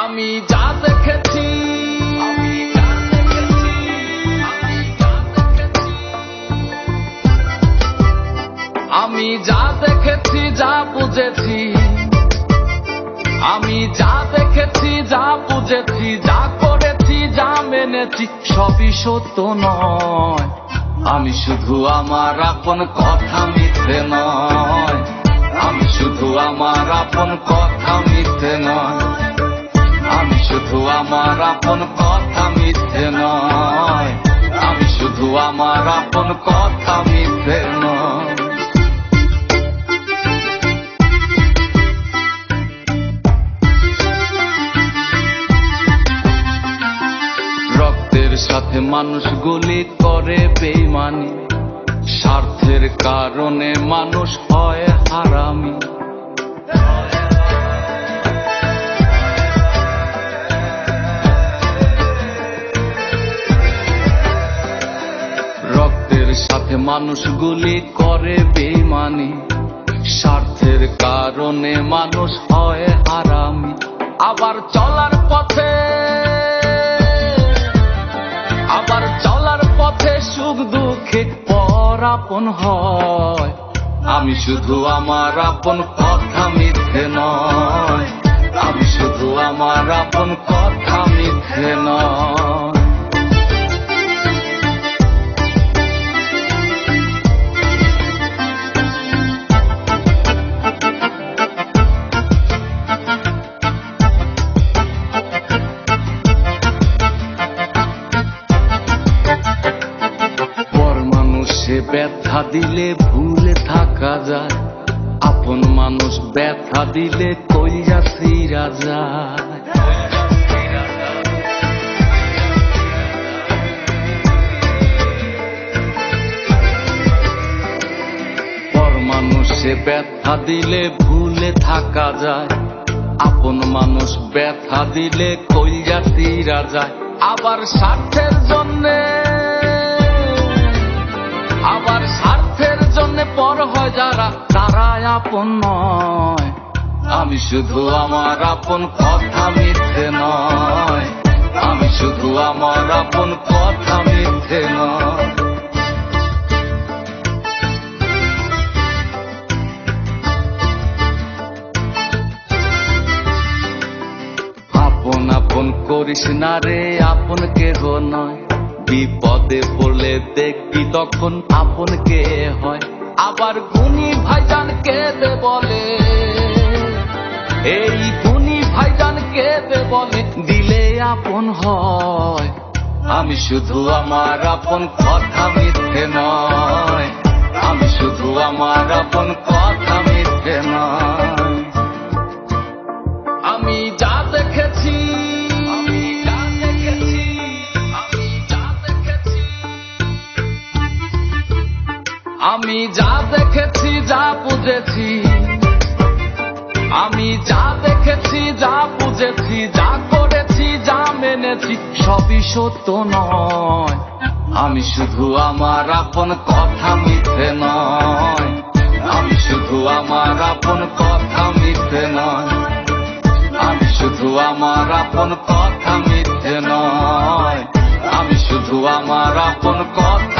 আমি যা দেখেছি আমি যা দেখেছি যা বুঝেছি আমি যা দেখেছি যা বুঝেছি যা করেছি যা মেনেছি সবই সত্য নয়। আমি শুধু আমার আপন কথা মিথ্যে নয়। আমি শুধু আমার আপন কথা মিথ্যে নয়। আমি শুধু আমার আপন কথা মিথ্যে নয়। আমি শুধু আমার আপন কথা মিথ্যে নয়। রক্তের সাথে মানুষ গুলি করে বেঈমানি, স্বার্থের কারণে মানুষ হয় হারামি। রক্তের সাথে মানুষ গুলি করে বেঈমানি, স্বার্থের কারণে মানুষ হয় হারামি। আবার চলার পথে সুখ দুঃখে পর আপন হয়। আমি শুধু আমার আপন কথা মিথ্যে নয়। আমি শুধু আমার আপন কথা মিথ্যে নয়। ব্যথা দিলে ভুলে থাকা যায়, আপন মানুষ ব্যথা দিলে কইরা ছিঁড়া যায়। পর মানুষে ব্যথা দিলে ভুলে থাকা যায়, আপন মানুষ ব্যথা দিলে কইরা ছিঁড়া যায়। আবার স্বার্থের জন্যে পর হয় যারা, তারাই আপন নয়। আমি শুধু আমার আপন কথা মিথ্যে নয়। আমি শুধু আমার আপন কথা মিথ্যে নয়। আপন আপন করিস না রে, আপন কেহ নয়। বিপদে পড়লে দেখবি তখন আপন কে হয়। আবার গুণী ভাইজান কেঁদে বলে, এই গুণী ভাইজান কেঁদে বলে দিলে আপন হয়। আমি শুধু আমার আপন কথা মিথ্যে নয়। আমি শুধু আমার আপন কথা মিথ্যে নয়। আমি যা দেখেছি আমি যা দেখেছি যা বুঝেছি আমি যা দেখেছি যা বুঝেছি যা করেছি যা মেনেছি সবই সত্য নয়। আমি শুধু আমার আপন কথা মিথ্যে নয়। আমি শুধু আমার আপন কথা মিথ্যে নয়। আমি শুধু আমার আপন কথা মিথ্যে নয়। আমি শুধু আমার আপন কথা